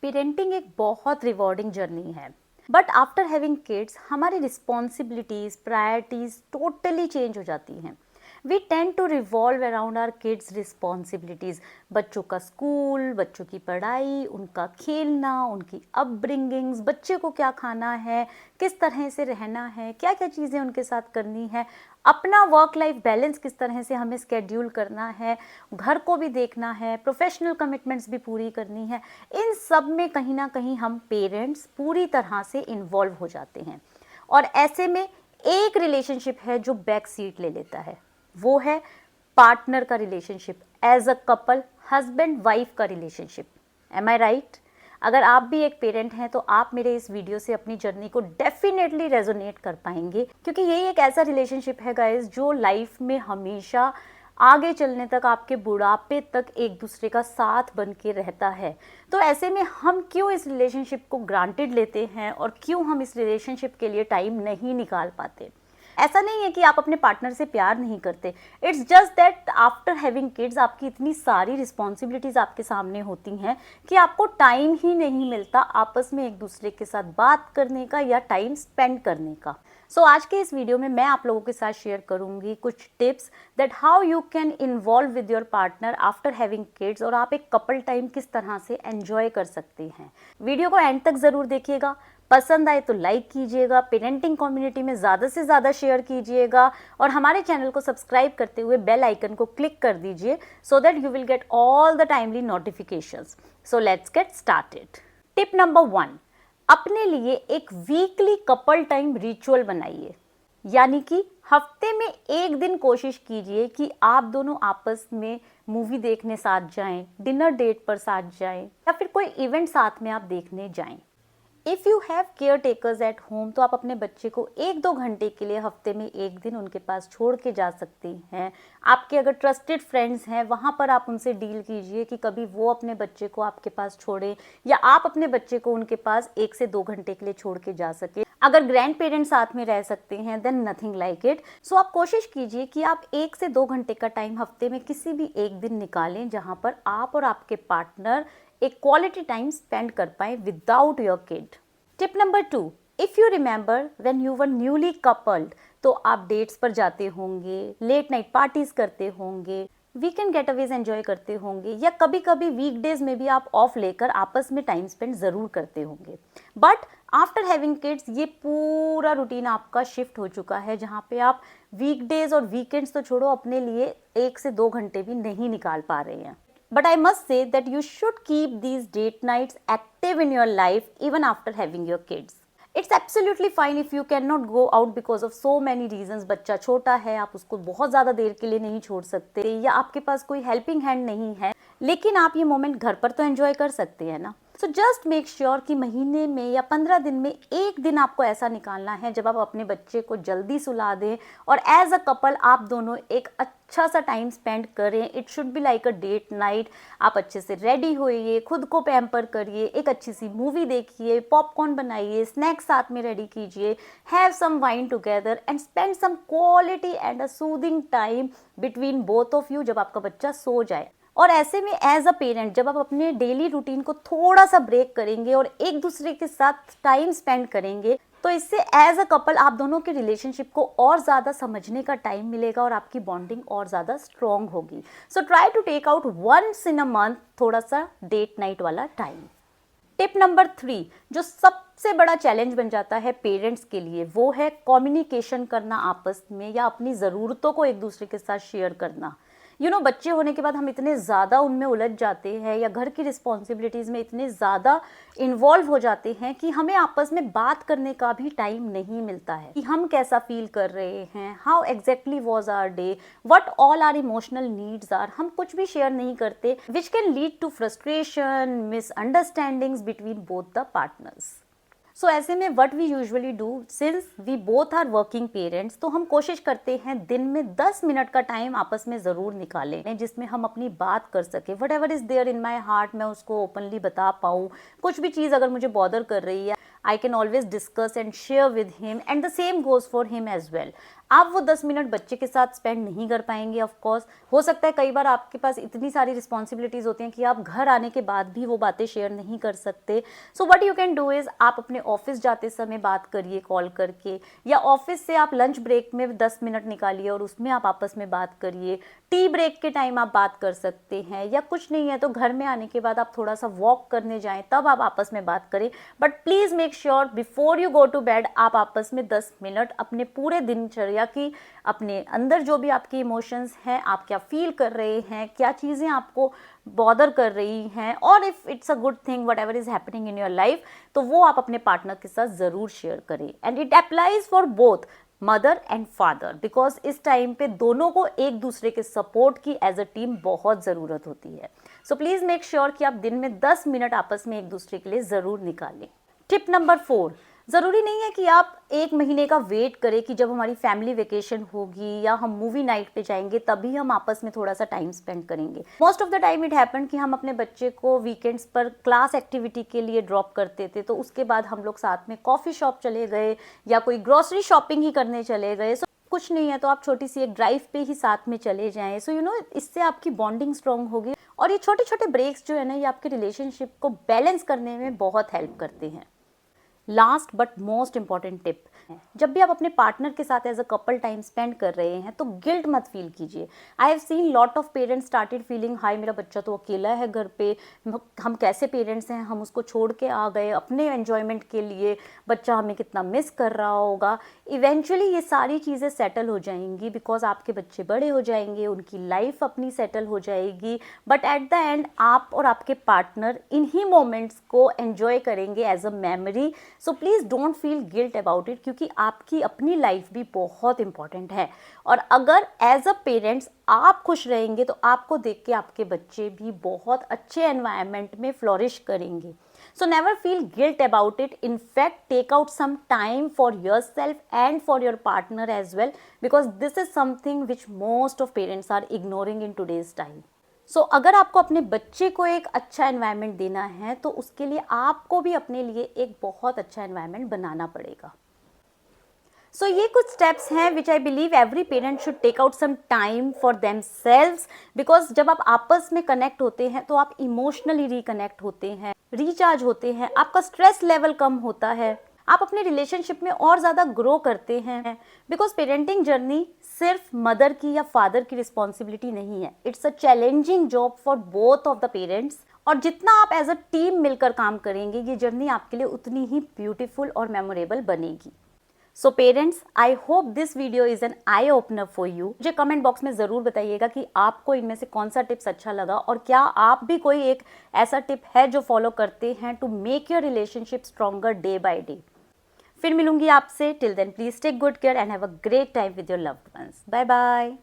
Parenting एक बहुत rewarding journey है, बट आफ्टर हैविंग किड्स हमारी रिस्पॉन्सिबिलिटीज प्रायोरिटीज टोटली चेंज हो जाती हैं. We tend to revolve around our kids responsibilities. बच्चों का स्कूल, बच्चों की पढ़ाई, उनका खेलना, उनकी अपब्रिंगिंग्स, बच्चे को क्या खाना है, किस तरह से रहना है, क्या क्या चीज़ें उनके साथ करनी है, अपना वर्क लाइफ बैलेंस किस तरह से हमें स्केड्यूल करना है, घर को भी देखना है, प्रोफेशनल कमिटमेंट्स भी पूरी करनी है. इन सब में कहीं ना कहीं हम पेरेंट्स पूरी तरह से इन्वॉल्व हो जाते हैं. और ऐसे में एक रिलेशनशिप है जो बैक सीट ले लेता है, वो है पार्टनर का relationship. As a couple, husband wife का रिलेशनशिप. Am I right? अगर आप भी एक पेरेंट हैं तो आप मेरे इस वीडियो से अपनी जर्नी को डेफिनेटली रेजोनेट कर पाएंगे, क्योंकि यही एक ऐसा रिलेशनशिप है गाइस जो लाइफ में हमेशा आगे चलने तक, आपके बुढ़ापे तक एक दूसरे का साथ बन के रहता है. तो ऐसे में हम क्यों इस रिलेशनशिप को ग्रांटेड लेते हैं और क्यों हम इस रिलेशनशिप के लिए टाइम नहीं निकाल पाते? ऐसा नहीं है कि आप अपने पार्टनर से प्यार नहीं करते. It's just that after having kids आपकी इतनी सारी रिस्पॉन्सिबिलिटीज आपके सामने होती हैं कि आपको टाइम ही नहीं मिलता आपस में एक दूसरे के साथ बात करने का या टाइम स्पेंड करने का. सो आज के इस वीडियो में मैं आप लोगों के साथ शेयर करूंगी कुछ tips that how you can involve with your partner after having kids, और आप एक कपल टाइम किस तरह से एंजॉय कर सकते हैं. वीडियो को एंड तक जरूर देखिएगा. पसंद आए तो लाइक कीजिएगा, पेरेंटिंग कम्युनिटी में ज़्यादा से ज़्यादा शेयर कीजिएगा और हमारे चैनल को सब्सक्राइब करते हुए बेल आइकन को क्लिक कर दीजिए so that you will get all the timely notifications. So let's get started. Tip number 1, अपने लिए एक वीकली कपल टाइम रिचुअल बनाइए. यानी कि हफ्ते में एक दिन कोशिश कीजिए कि आप दोनों आपस में मूवी देखने साथ जाएं, डिनर डेट पर साथ जाएं या फिर कोई इवेंट साथ में आप देखने जाएं. If you have care takers at home तो आप अपने बच्चे को 1-2 घंटे के लिए हफ्ते में एक दिन उनके पास छोड़ के जा सकती हैं. आपके अगर ट्रस्टेड फ्रेंड्स हैं वहाँ पर आप उनसे डील कीजिए कि कभी वो अपने बच्चे को आपके पास छोड़े या आप अपने बच्चे को उनके पास 1 से 2 घंटे के लिए छोड़ के जा सके. अगर ग्रैंड पेरेंट्स साथ में रह सकते हैं देन नथिंग लाइक इट. सो आप कोशिश कीजिए कि आप 1 से 2 घंटे का टाइम हफ्ते में किसी भी एक दिन निकालें जहाँ पर आप और आपके पार्टनर एक क्वालिटी टाइम स्पेंड कर पाए without your kid. Tip number 2, if you remember when you were newly coupled तो आप डेट्स पर जाते होंगे, लेट नाइट पार्टीज करते होंगे, वीकेंड गेटअवेज एंजॉय करते होंगे या कभी कभी वीकडेज में भी आप ऑफ लेकर आपस में टाइम स्पेंड ज़रूर करते होंगे. बट आफ्टर हैविंग किड्स ये पूरा रूटीन आपका शिफ्ट हो चुका है जहाँ पे आप वीकडेज और वीकेंड्स तो छोड़ो, अपने लिए 1 से 2 घंटे भी नहीं निकाल पा रहे हैं. But I must say that you should keep these date nights active in your life even after having your kids. It's absolutely fine if you cannot go out because of so many reasons. बच्चा छोटा है, आप उसको बहुत ज़्यादा देर के लिए नहीं छोड़ सकते या आपके पास कोई हेल्पिंग हैंड नहीं है, लेकिन आप ये मोमेंट घर पर तो एंजॉय कर सकते हैं ना. सो जस्ट मेक श्योर कि महीने में या 15 दिन में एक दिन आपको ऐसा निकालना है जब आप अपने बच्चे को जल्दी सुला दें और एज अ कपल आप दोनों एक अच्छा सा टाइम स्पेंड करें. It should be like a date night. आप अच्छे से रेडी होइए, खुद को पैम्पर करिए, एक अच्छी सी मूवी देखिए, पॉपकॉर्न बनाइए, स्नैक्स साथ में रेडी कीजिए, have some wine together and spend some quality and a soothing time between both of you जब आपका बच्चा सो जाए. और ऐसे में एज अ पेरेंट जब आप अपने डेली रूटीन को थोड़ा सा ब्रेक करेंगे और एक दूसरे के साथ टाइम स्पेंड करेंगे तो इससे एज अ कपल आप दोनों के रिलेशनशिप को और ज़्यादा समझने का टाइम मिलेगा और आपकी बॉन्डिंग और ज़्यादा स्ट्रॉन्ग होगी. So try to take out once in a month थोड़ा सा डेट नाइट वाला टाइम. टिप नंबर 3, जो सबसे बड़ा चैलेंज बन जाता है पेरेंट्स के लिए, वो है कम्युनिकेशन करना आपस में या अपनी ज़रूरतों को एक दूसरे के साथ शेयर करना. बच्चे होने के बाद हम इतने ज़्यादा उनमें उलझ जाते हैं या घर की रिस्पॉन्सिबिलिटीज़ में इतने ज़्यादा इन्वॉल्व हो जाते हैं कि हमें आपस में बात करने का भी टाइम नहीं मिलता है कि हम कैसा फील कर रहे हैं, how exactly was our day, what all are emotional needs are. हम कुछ भी शेयर नहीं करते which can lead to frustration, misunderstandings between both the partners. So ऐसे में what we usually do since we both are working parents, तो हम कोशिश करते हैं दिन में 10 मिनट का टाइम आपस में ज़रूर निकालें जिसमें हम अपनी बात कर सकें. Whatever is there in my heart मैं उसको ओपनली बता पाऊँ. कुछ भी चीज़ अगर मुझे बॉदर कर रही है I can always discuss and share with him and the same goes for him as well. आप वो 10 मिनट बच्चे के साथ स्पेंड नहीं कर पाएंगे। ऑफ कोर्स हो सकता है कई बार आपके पास इतनी सारी रिस्पॉन्सिबिलिटीज़ होती हैं कि आप घर आने के बाद भी वो बातें शेयर नहीं कर सकते। So what you can do is आप अपने ऑफिस जाते समय बात करिए कॉल करके, या ऑफिस से आप लंच ब्रेक में 10 मिनट निकालिए और उसमें आप आपस में बात करिए। टी ब्रेक के टाइम आप बात कर सकते हैं, या कुछ नहीं है तो घर में आने के बाद आप थोड़ा सा वॉक करने जाएं, तब आप आपस में बात करें। But please make sure before you go to bed आप आपस में 10 मिनट अपने पूरे दिनचर्या की, अपने अंदर जो भी आपके इमोशंस हैं, आप क्या फील कर रहे हैं, क्या चीज़ें आपको बॉदर कर रही हैं, और if it's a good thing what ever is happening in your life, तो वो आप अपने पार्टनर के साथ ज़रूर शेयर करें। And it applies for both mother and father, because इस टाइम पे दोनों को एक दूसरे के सपोर्ट की एज अ टीम बहुत ज़रूरत होती है। सो प्लीज़ मेक श्योर कि आप दिन में 10 मिनट आपस में एक दूसरे के लिए ज़रूर निकालें। टिप नंबर 4, ज़रूरी नहीं है कि आप 1 महीने का वेट करें कि जब हमारी फैमिली वेकेशन होगी या हम मूवी नाइट पे जाएंगे तभी हम आपस में थोड़ा सा टाइम स्पेंड करेंगे। Most of the time it happen कि हम अपने बच्चे को वीकेंड्स पर क्लास एक्टिविटी के लिए ड्रॉप करते थे, तो उसके बाद हम लोग साथ में कॉफ़ी शॉप चले गए या कोई ग्रॉसरी शॉपिंग ही करने चले गए। सो कुछ नहीं है तो आप छोटी सी एक ड्राइव पे ही साथ में चले जाएं। सो इससे आपकी बॉन्डिंग स्ट्रॉन्ग होगी, और ये छोटे छोटे ब्रेक्स जो है ना, ये आपके रिलेशनशिप को बैलेंस करने में बहुत हेल्प करते हैं। Last but most important tip, जब भी आप अपने पार्टनर के साथ as a couple time spend कर रहे हैं तो गिल्ट मत फील कीजिए। I have seen lot of parents started feeling हाय मेरा बच्चा तो अकेला है घर पे, हम कैसे पेरेंट्स हैं, हम उसको छोड़ के आ गए अपने एंजॉयमेंट के लिए, बच्चा हमें कितना मिस कर रहा होगा। इवेंचुअली ये सारी चीज़ें सेटल हो जाएंगी, बिकॉज आपके बच्चे बड़े हो जाएंगे, उनकी लाइफ अपनी सेटल हो जाएगी। बट एट द एंड आप और आपके पार्टनर इन्हीं मोमेंट्स को एंजॉय करेंगे as a memory. So please don't feel guilt about it, क्योंकि आपकी अपनी लाइफ भी बहुत इंपॉर्टेंट है। और अगर एज अ पेरेंट्स आप खुश रहेंगे तो आपको देख के आपके बच्चे भी बहुत अच्छे एनवायरनमेंट में फ्लोरिश करेंगे। So never feel guilt about it. In fact, take out some time for yourself and for your partner as well, because this is something which most of parents are ignoring in today's time. So अगर आपको अपने बच्चे को एक अच्छा environment देना है तो उसके लिए आपको भी अपने लिए एक बहुत अच्छा एनवायरनमेंट बनाना पड़ेगा। सो ये कुछ स्टेप्स हैं which I believe every parent should take out some time for themselves, because जब आप आपस में कनेक्ट होते हैं तो आप इमोशनली रिकनेक्ट होते हैं, रिचार्ज होते हैं, आपका स्ट्रेस लेवल कम होता है, आप अपने रिलेशनशिप में और ज़्यादा ग्रो करते हैं। बिकॉज पेरेंटिंग जर्नी सिर्फ मदर की या फादर की रिस्पॉन्सिबिलिटी नहीं है, it's a challenging job for both of the parents. और जितना आप एज अ टीम मिलकर काम करेंगे ये जर्नी आपके लिए उतनी ही ब्यूटीफुल और मेमोरेबल बनेगी। So parents, I hope this video is an eye opener for you. मुझे कमेंट बॉक्स में ज़रूर बताइएगा कि आपको इनमें से कौन सा टिप्स अच्छा लगा, और क्या आप भी कोई एक ऐसा टिप है जो फॉलो करते हैं to make your relationship stronger day by day. फिर मिलूंगी आपसे, till then please take good care and have a great time with your loved ones. Bye bye.